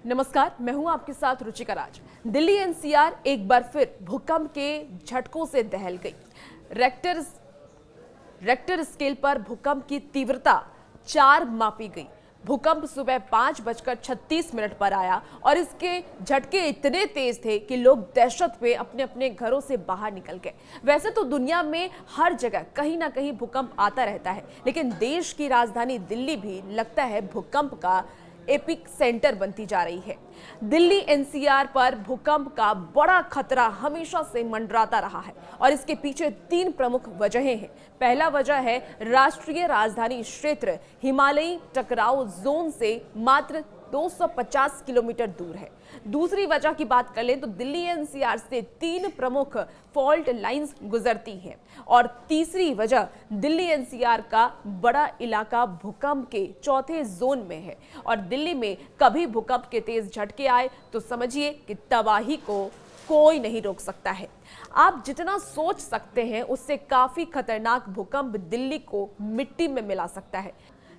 नमस्कार, मैं हूं आपके साथ रुचिका राज। दिल्ली एनसीआर एक बार फिर भूकंप के झटकों से दहल गई। रेक्टर स्केल पर भूकंप की तीव्रता 4 मापी गई। भूकंप सुबह 5:36 पर आया और इसके झटके इतने तेज थे कि लोग दहशत में अपने अपने घरों से बाहर निकल गए। वैसे तो दुनिया में हर जगह कहीं ना कहीं भूकंप आता रहता है, लेकिन देश की राजधानी दिल्ली भी लगता है भूकंप का एपिक सेंटर बनती जा रही है। दिल्ली एनसीआर पर भूकंप का बड़ा खतरा हमेशा से मंडराता रहा है और इसके पीछे 3 प्रमुख वजहें हैं। पहला वजह है राष्ट्रीय राजधानी क्षेत्र हिमालयी टकराव जोन से मात्र 250 किलोमीटर दूर है। दूसरी वजह की बात कर लें तो दिल्ली एनसीआर से 3 प्रमुख फॉल्ट लाइंस गुजरती हैं और तीसरी वजह दिल्ली एनसीआर का बड़ा इलाका भूकंप के चौथे जोन में है और दिल्ली में कभी भूकंप के तेज झटके आए तो समझिए कि तबाही को कोई नहीं रोक सकता है। आप जितना सोच सकते हैं उससे काफी खतरनाक भूकंप दिल्ली को मिट्टी में मिला सकता है।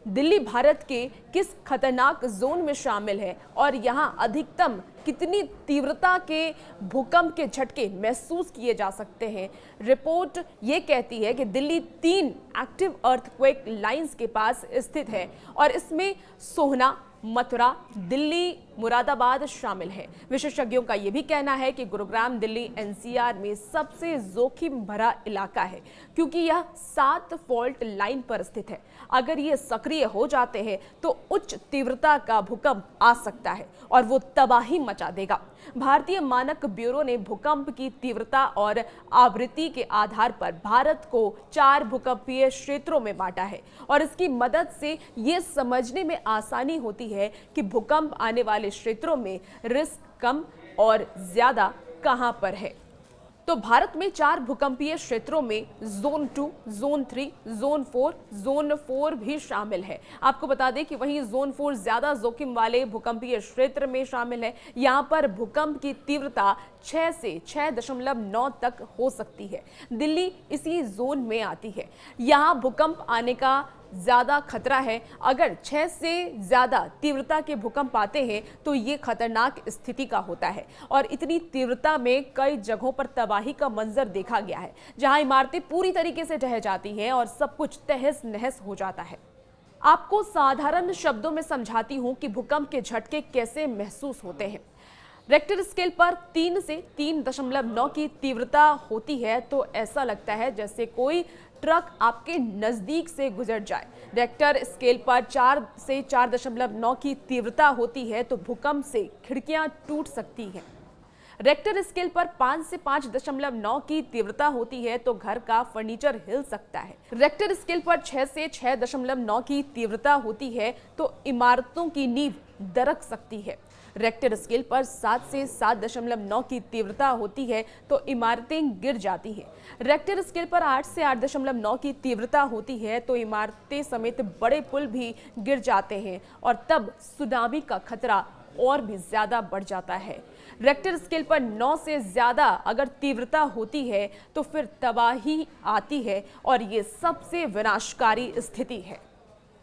दिल्ली भारत के किस खतरनाक जोन में शामिल है और यहां अधिकतम कितनी तीव्रता के भूकंप के झटके महसूस किए जा सकते हैं। रिपोर्ट ये कहती है कि दिल्ली 3 एक्टिव अर्थक्वेक लाइंस के पास स्थित है और इसमें सोहना, मथुरा, दिल्ली, मुरादाबाद शामिल है। विशेषज्ञों का यह भी कहना है कि गुरुग्राम दिल्ली एनसीआर में सबसे जोखिम भरा इलाका है क्योंकि यह 7 फॉल्ट लाइन पर स्थित है। अगर ये सक्रिय हो जाते हैं तो उच्च तीव्रता का भूकंप आ सकता है और वो तबाही मचा देगा। भारतीय मानक ब्यूरो ने भूकंप की तीव्रता और आवृत्ति के आधार पर भारत को 4 भूकंपीय क्षेत्रों में बांटा है और इसकी मदद से ये समझने में आसानी होती है कि भूकंप आने वाले क्षेत्रों में रिस्क कम और ज्यादा कहां पर है। तो भारत में 4 भूकंपीय क्षेत्रों में जोन 2, जोन 3, जोन 4 भी शामिल है। आपको बता दें कि वहीं जोन 4 ज्यादा जोखिम वाले भूकंपीय क्षेत्र में शामिल है। यहां पर भूकंप की तीव्रता 6 से 6.9 तक हो सकती है। दिल्ली इसी जोन में आती है। यहां भूकंप आने का ज्यादा खतरा है। अगर 6 से ज्यादा तीव्रता के भूकंप आते हैं तो ये खतरनाक स्थिति का होता है और इतनी तीव्रता में कई जगहों पर तबाही का मंजर देखा गया है, जहां इमारतें पूरी तरीके से ढह जाती हैं और सब कुछ तहस नहस हो जाता है। आपको साधारण शब्दों में समझाती हूं कि भूकंप के झटके कैसे महसूस होते हैं। रेक्टर स्केल पर 3 से 3.9 की तीव्रता होती है तो ऐसा लगता है जैसे कोई ट्रक आपके नजदीक से गुजर जाए। रेक्टर स्केल पर 4 से 4.9 की तीव्रता होती है तो भूकंप से खिड़कियां टूट सकती हैं। रेक्टर स्केल पर 5 से 5.9 की तीव्रता होती है तो घर का फर्नीचर हिल सकता है। रेक्टर स्केल पर 6 से 6.9 की तीव्रता होती है तो इमारतों की नींव दरक सकती है। रेक्टर स्केल पर 7 से 7.9 की तीव्रता होती है तो इमारतें गिर जाती हैं। रेक्टर स्केल पर 8 से 8.9 की तीव्रता होती है तो इमारतें समेत बड़े पुल भी गिर जाते हैं और तब सुनामी का खतरा और भी ज्यादा बढ़ जाता है। रेक्टर स्केल पर 9 से ज्यादा अगर तीव्रता होती है तो फिर तबाही आती है और ये सबसे विनाशकारी स्थिति है।